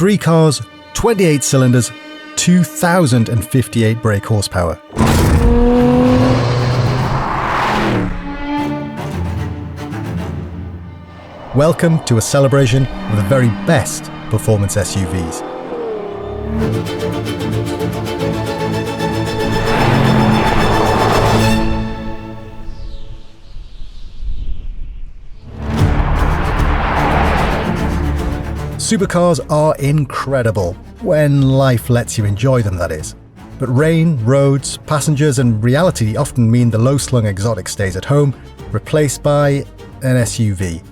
3 cars, 28 cylinders, 2,058 brake horsepower. Welcome to a celebration of the very best performance SUVs. Supercars are incredible, when life lets you enjoy them, that is. But rain, roads, passengers and reality often mean the low-slung exotic stays at home, replaced by an SUV.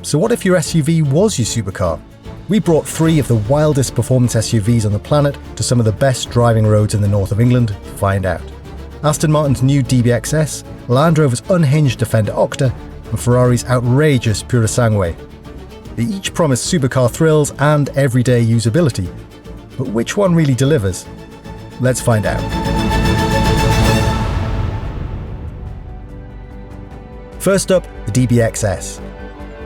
So what if your SUV was your supercar? We brought 3 of the wildest performance SUVs on the planet to some of the best driving roads in the north of England to find out. Aston Martin's new DBXS, Land Rover's unhinged Defender Octa, and Ferrari's outrageous Purosangue. They each promise supercar thrills and everyday usability. But which one really delivers? Let's find out. First up, the DBXS.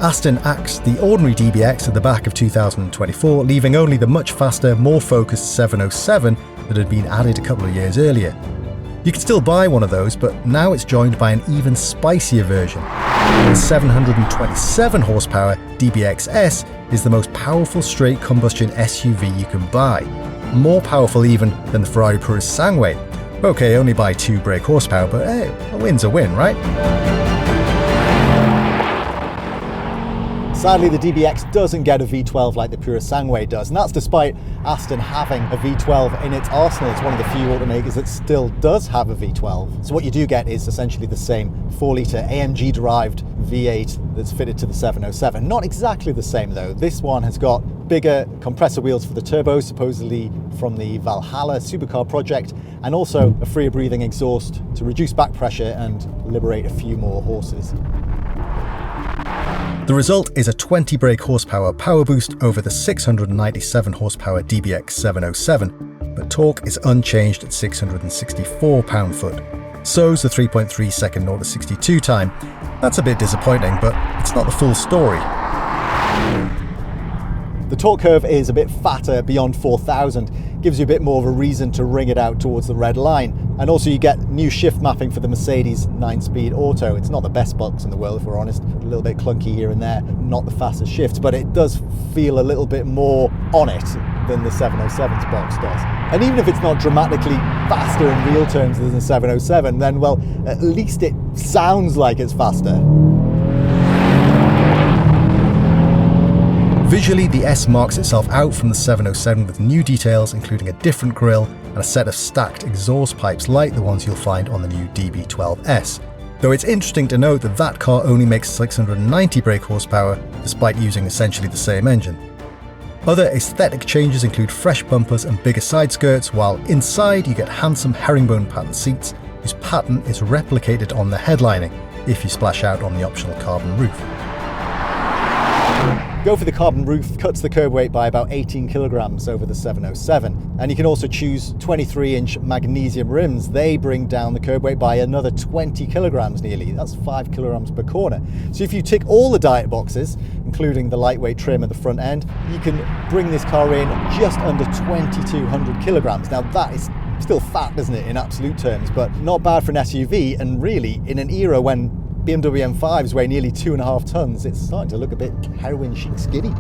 Aston axed the ordinary DBX at the back of 2024, leaving only the much faster, more focused 707 that had been added a couple of years earlier. You can still buy one of those, but now it's joined by an even spicier version. The 727 horsepower DBXS is the most powerful straight combustion SUV you can buy. More powerful even than the Ferrari Purosangue. Okay, only by 2 brake horsepower, but hey, a win's a win, right? Sadly, the DBX doesn't get a V12 like the Purosangue does, and that's despite Aston having a V12 in its arsenal. It's one of the few automakers that still does have a V12. So what you do get is essentially the same 4-litre AMG-derived V8 that's fitted to the 707. Not exactly the same though. This one has got bigger compressor wheels for the turbos, supposedly from the Valhalla supercar project, and also a freer breathing exhaust to reduce back pressure and liberate a few more horses. The result is a 20 brake horsepower power boost over the 697 horsepower DBX 707, but torque is unchanged at 664 pound-foot. So's the 3.3 second 0 to 62 time. That's a bit disappointing, but it's not the full story. The torque curve is a bit fatter beyond 4,000, gives you a bit more of a reason to ring it out towards the red line. And also you get new shift mapping for the Mercedes 9-speed auto. It's not the best box in the world, if we're honest. A little bit clunky here and there, not the fastest shifts, but it does feel a little bit more on it than the 707's box does. And even if it's not dramatically faster in real terms than the 707, then, well, at least it sounds like it's faster. Visually, the S marks itself out from the 707 with new details, including a different grille and a set of stacked exhaust pipes like the ones you'll find on the new DB12S. Though it's interesting to note that that car only makes 690 brake horsepower, despite using essentially the same engine. Other aesthetic changes include fresh bumpers and bigger side skirts, while inside you get handsome herringbone pattern seats, whose pattern is replicated on the headlining, if you splash out on the optional carbon roof. Go for the carbon roof, cuts the curb weight by about 18 kilograms over the 707. And you can also choose 23-inch magnesium rims. They bring down the curb weight by another 20 kilograms nearly. That's 5 kilograms per corner. So if you tick all the diet boxes, including the lightweight trim at the front end, you can bring this car in just under 2,200 kilograms. Now that is still fat, isn't it, in absolute terms, but not bad for an SUV, and really in an era when BMW M5s weigh nearly 2.5 tons, it's starting to look a bit heroin chic skinny.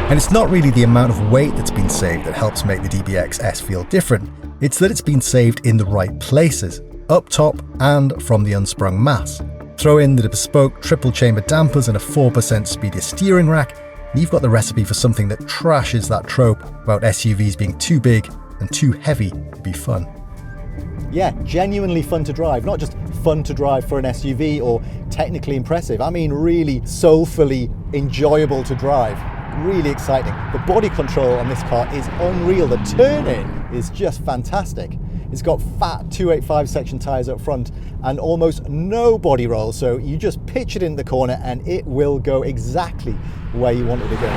And it's not really the amount of weight that's been saved that helps make the DBXS feel different, it's that it's been saved in the right places, up top and from the unsprung mass. Throw in the bespoke triple chamber dampers and a 4% speedier steering rack, and you've got the recipe for something that trashes that trope about SUVs being too big and too heavy to be fun. Yeah, genuinely fun to drive, not just fun to drive for an SUV or technically impressive. I mean really soulfully enjoyable to drive. Really exciting. The body control on this car is unreal. The turn-in is just fantastic. It's got fat 285 section tyres up front and almost no body roll, so you just pitch it in the corner and it will go exactly where you want it to go.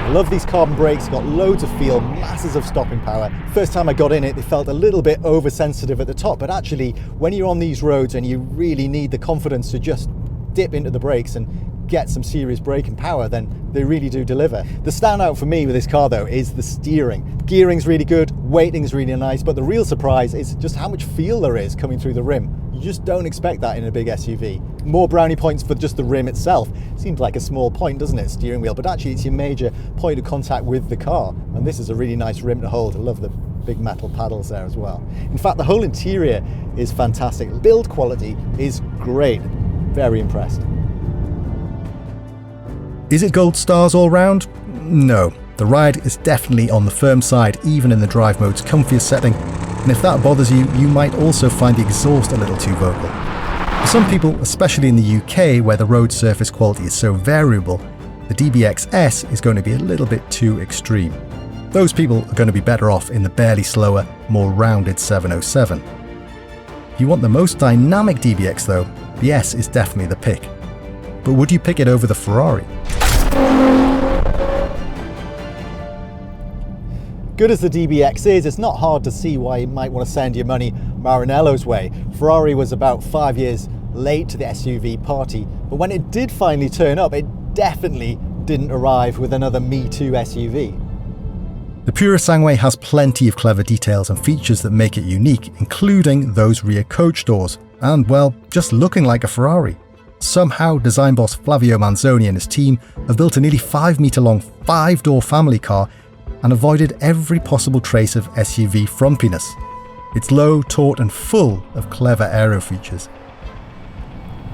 I love these carbon brakes, got loads of feel, masses of stopping power. First time I got in it, they felt a little bit oversensitive at the top, but actually when you're on these roads and you really need the confidence to just dip into the brakes and get some serious braking power, then they really do deliver. The standout for me with this car though is the steering. Gearing's really good, weighting's really nice, but the real surprise is just how much feel there is coming through the rim. You just don't expect that in a big SUV. More brownie points for just the rim itself. Seems like a small point, doesn't it, steering wheel, but actually it's your major point of contact with the car. And this is a really nice rim to hold. I love the big metal paddles there as well. In fact, the whole interior is fantastic. Build quality is great. Very impressed. Is it gold stars all round? No. The ride is definitely on the firm side, even in the drive mode's comfiest setting. And if that bothers you, you might also find the exhaust a little too vocal. For some people, especially in the UK where the road surface quality is so variable, the DBX S is going to be a little bit too extreme. Those people are going to be better off in the barely slower, more rounded 707. If you want the most dynamic DBX though, the S is definitely the pick. But would you pick it over the Ferrari? Good as the DBX is, it's not hard to see why you might want to send your money Maranello's way. Ferrari was about 5 years late to the SUV party, but when it did finally turn up, it definitely didn't arrive with another Me Too SUV. The Purosangue has plenty of clever details and features that make it unique, including those rear coach doors, and well, just looking like a Ferrari. Somehow, design boss Flavio Manzoni and his team have built a nearly 5 metre long 5-door family car and avoided every possible trace of SUV frumpiness. It's low, taut and full of clever aero features.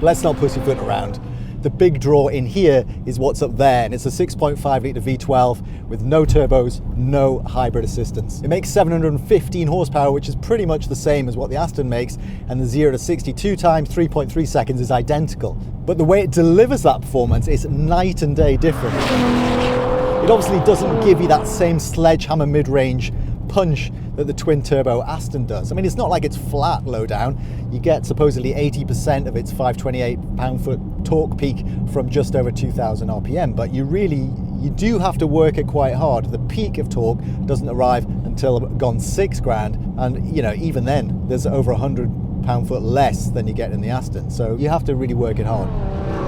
Let's not pussyfoot around. The big draw in here is what's up there, and it's a 6.5 litre V12 with no turbos, no hybrid assistance. It makes 715 horsepower, which is pretty much the same as what the Aston makes, and the 0 to 62 times 3.3 seconds is identical. But the way it delivers that performance is night and day different. It obviously doesn't give you that same sledgehammer mid-range punch that the twin-turbo Aston does. I mean, it's not like it's flat low down. You get supposedly 80% of its 528 pound-foot torque peak from just over 2,000 RPM, but you do have to work it quite hard. The peak of torque doesn't arrive until gone 6 grand, and even then there's over 100 pound-foot less than you get in the Aston, so you have to really work it hard.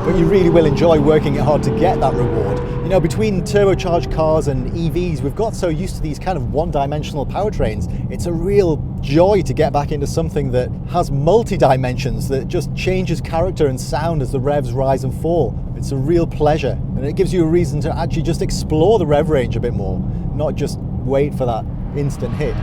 But you really will enjoy working it hard to get that reward. Between turbocharged cars and EVs, we've got so used to these kind of one-dimensional powertrains. It's a real joy to get back into something that has multi-dimensions, that just changes character and sound as the revs rise and fall. It's a real pleasure, and it gives you a reason to actually just explore the rev range a bit more, not just wait for that instant hit.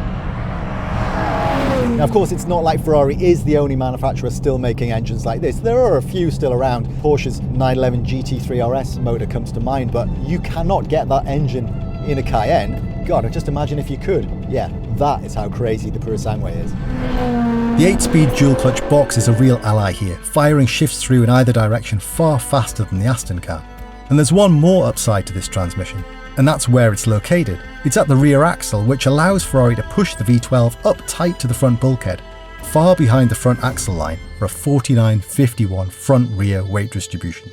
Now, of course, it's not like Ferrari is the only manufacturer still making engines like this. There are a few still around. Porsche's 911 GT3 RS motor comes to mind, but you cannot get that engine in a Cayenne. God, just imagine if you could. Yeah, that is how crazy the Purosangue is. The 8-speed dual-clutch box is a real ally here, firing shifts through in either direction far faster than the Aston can. And there's one more upside to this transmission, and that's where it's located. It's at the rear axle, which allows Ferrari to push the V12 up tight to the front bulkhead, far behind the front axle line for a 49-51 front-rear weight distribution.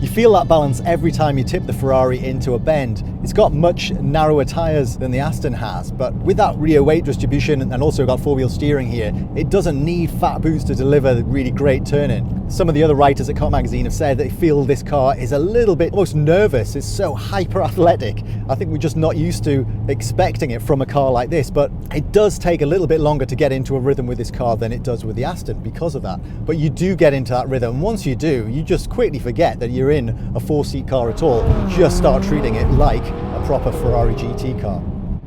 You feel that balance every time you tip the Ferrari into a bend. It's got much narrower tyres than the Aston has, but with that rear weight distribution and also got 4-wheel steering here, it doesn't need fat boots to deliver the really great turn-in. Some of the other writers at Car Magazine have said they feel this car is a little bit almost nervous. It's so hyper-athletic. I think we're just not used to expecting it from a car like this, but it does take a little bit longer to get into a rhythm with this car than it does with the Aston because of that. But you do get into that rhythm, and once you do, you just quickly forget that you're in a 4-seat car at all. Just start treating it like a proper Ferrari GT car.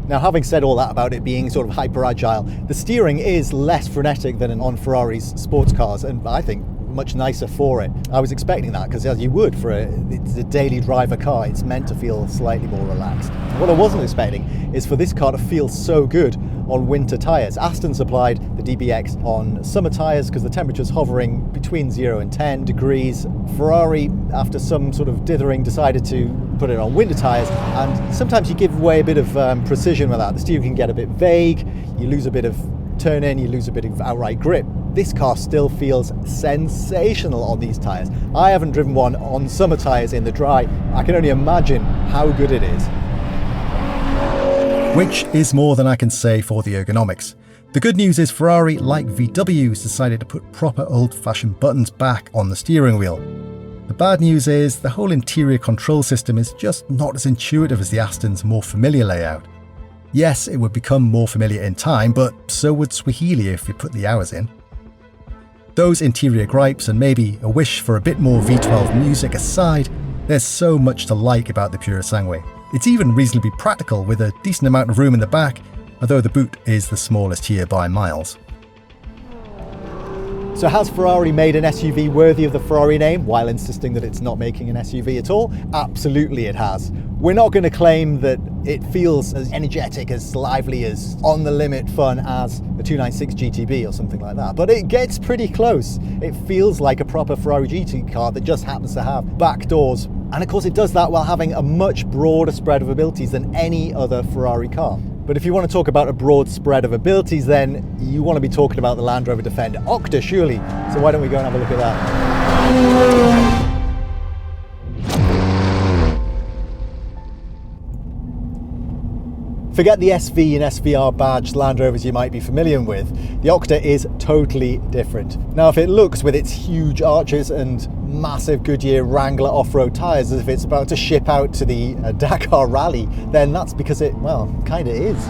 Now, having said all that about it being sort of hyper agile, the steering is less frenetic than on Ferrari's sports cars, and I think much nicer for it. I was expecting that because, as you would for it's a daily driver car, it's meant to feel slightly more relaxed. What I wasn't expecting is for this car to feel so good on winter tyres. Aston supplied the DBX on summer tyres because the temperature's hovering between 0 and 10 degrees. Ferrari, after some sort of dithering, decided to put it on winter tyres, and sometimes you give away a bit of precision with that. The steering can get a bit vague, you lose a bit of turn in, you lose a bit of outright grip. This car still feels sensational on these tyres. I haven't driven one on summer tyres in the dry. I can only imagine how good it is. Which is more than I can say for the ergonomics. The good news is Ferrari, like VW, has decided to put proper old-fashioned buttons back on the steering wheel. The bad news is the whole interior control system is just not as intuitive as the Aston's more familiar layout. Yes, it would become more familiar in time, but so would Swahili if you put the hours in. Those interior gripes and maybe a wish for a bit more V12 music aside, there's so much to like about the Pura Sangue. It's even reasonably practical with a decent amount of room in the back, although the boot is the smallest here by miles. So has Ferrari made an SUV worthy of the Ferrari name while insisting that it's not making an SUV at all? Absolutely it has. We're not going to claim that it feels as energetic, as lively, as on the limit fun as a 296 GTB or something like that, but it gets pretty close. It feels like a proper Ferrari GT car that just happens to have back doors. And of course it does that while having a much broader spread of abilities than any other Ferrari car. But if you want to talk about a broad spread of abilities, then you want to be talking about the Land Rover Defender Octa, surely. So why don't we go and have a look at that? Forget the SV and SVR badged Land Rovers you might be familiar with. The Octa is totally different. Now, if it looks with its huge arches and massive Goodyear Wrangler off-road tyres as if it's about to ship out to the Dakar Rally, then that's because it, well, kind of is.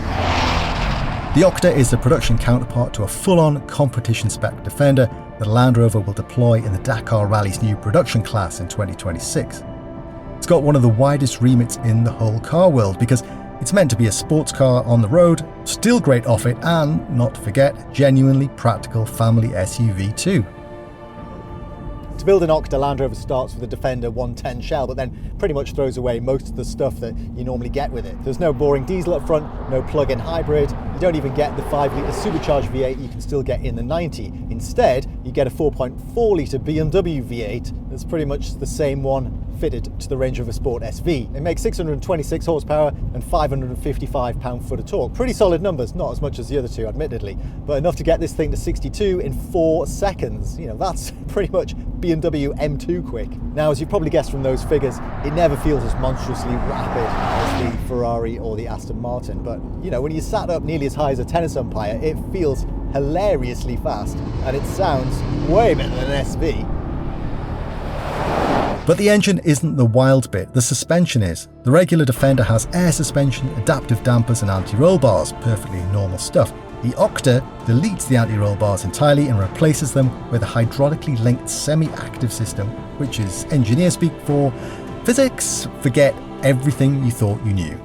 The Octa is the production counterpart to a full-on competition-spec Defender that Land Rover will deploy in the Dakar Rally's new production class in 2026. It's got one of the widest remits in the whole car world because it's meant to be a sports car on the road, still great off it, and, not to forget, genuinely practical family SUV too. To build an Octa, Land Rover starts with a Defender 110 shell, but then pretty much throws away most of the stuff that you normally get with it. There's no boring diesel up front, no plug-in hybrid, you don't even get the 5-litre supercharged V8 you can still get in the 90. Instead, you get a 4.4-litre BMW V8 that's pretty much the same one fitted to the Range Rover Sport SV. It makes 626 horsepower and 555 pound-foot of torque. Pretty solid numbers, not as much as the other two admittedly, but enough to get this thing to 62 in 4 seconds. You know, that's pretty much BMW M2 quick. Now, as you probably guessed from those figures, it never feels as monstrously rapid as the Ferrari or the Aston Martin, but you know, when you sat up nearly as high as a tennis umpire, it feels hilariously fast, and it sounds way better than an SV. But the engine isn't the wild bit, the suspension is. The regular Defender has air suspension, adaptive dampers and anti-roll bars, perfectly normal stuff. The Octa deletes the anti-roll bars entirely and replaces them with a hydraulically linked semi-active system, which is engineer speak for physics, forget everything you thought you knew.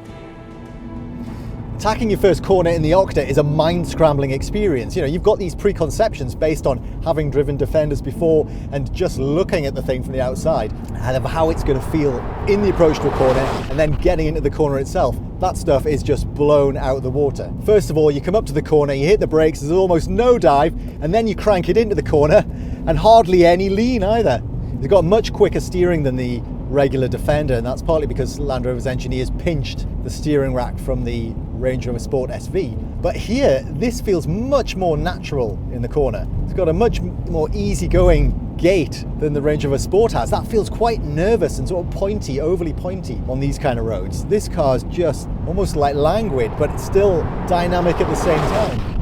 Attacking your first corner in the Octa is a mind-scrambling experience. You know, you've got these preconceptions based on having driven Defenders before and just looking at the thing from the outside and of how it's going to feel in the approach to a corner and then getting into the corner itself. That stuff is just blown out of the water. First of all, you come up to the corner, you hit the brakes, there's almost no dive, and then you crank it into the corner and hardly any lean either. It's got much quicker steering than the regular Defender, and that's partly because Land Rover's engineers pinched the steering rack from the Range Rover Sport SV. But here, this feels much more natural in the corner. It's got a much more easygoing gait than the Range Rover Sport has. That feels quite nervous and sort of pointy, overly pointy on these kind of roads. This car's just almost like languid, but it's still dynamic at the same time.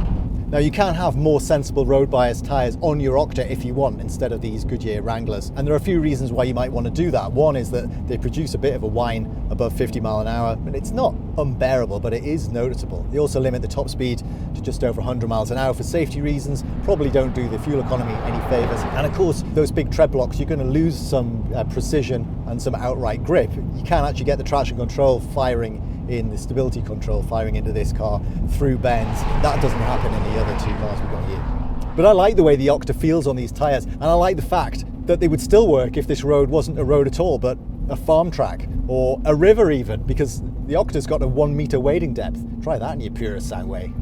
Now, you can have more sensible road bias tyres on your Octa if you want, instead of these Goodyear Wranglers. And there are a few reasons why you might want to do that. One is that they produce a bit of a whine above 50 mile an hour, and it's not unbearable, but it is noticeable. They also limit the top speed to just over 100 miles an hour for safety reasons, probably don't do the fuel economy any favours. And of course, those big tread blocks, you're going to lose some precision and some outright grip. You can actually get the traction control firing in the stability control firing into this car through bends. That doesn't happen in the other two cars we've got here. But I like the way the Octa feels on these tyres, and I like the fact that they would still work if this road wasn't a road at all, but a farm track or a river even, because the Octa's got a 1 metre wading depth. Try that in your Pura Sangue.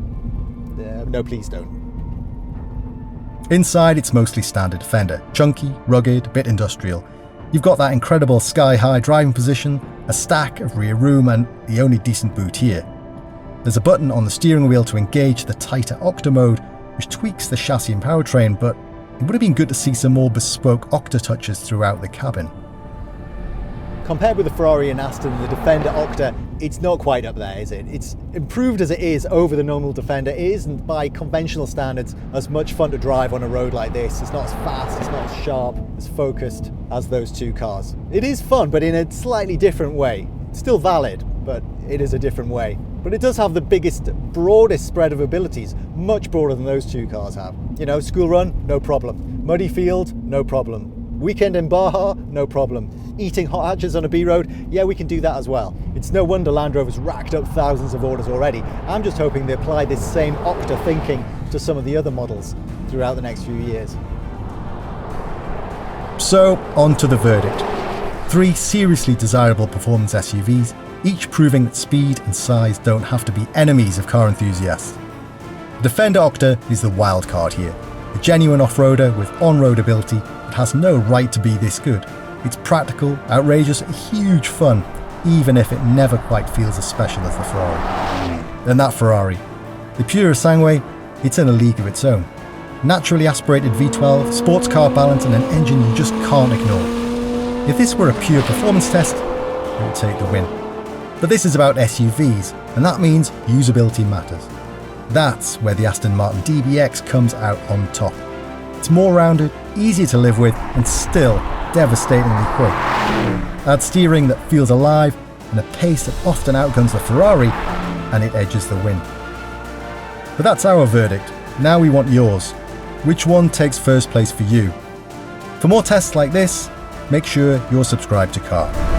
No, please don't. Inside, it's mostly standard Defender, chunky, rugged, a bit industrial. You've got that incredible sky-high driving position, a stack of rear room, and the only decent boot here. There's a button on the steering wheel to engage the tighter Octa mode, which tweaks the chassis and powertrain, but it would have been good to see some more bespoke Octa touches throughout the cabin. Compared with the Ferrari and Aston, the Defender Octa, it's not quite up there, is it? It's improved as it is over the normal Defender. It isn't, by conventional standards, as much fun to drive on a road like this. It's not as fast, it's not as sharp, as focused as those two cars. It is fun, but in a slightly different way. It's still valid, but it is a different way. But it does have the biggest, broadest spread of abilities, much broader than those two cars have. You know, school run, no problem. Muddy field, no problem. Weekend in Baja, no problem. Eating hot hatches on a B road, yeah, we can do that as well. It's no wonder Land Rover's racked up thousands of orders already. I'm just hoping they apply this same Octa thinking to some of the other models throughout the next few years. So, on to the verdict. 3 seriously desirable performance SUVs, each proving that speed and size don't have to be enemies of car enthusiasts. The Defender Octa is the wild card here. A genuine off-roader with on-road ability that has no right to be this good. It's practical, outrageous, huge fun, even if it never quite feels as special as the Ferrari. And that Ferrari. The pure Sangue, it's in a league of its own. Naturally aspirated V12, sports car balance and an engine you just can't ignore. If this were a pure performance test, it would take the win. But this is about SUVs, and that means usability matters. That's where the Aston Martin DBX comes out on top. It's more rounded, easier to live with, and still devastatingly quick. Add steering that feels alive, and a pace that often outguns the Ferrari, and it edges the win. But that's our verdict. Now we want yours. Which one takes first place for you? For more tests like this, make sure you're subscribed to Car.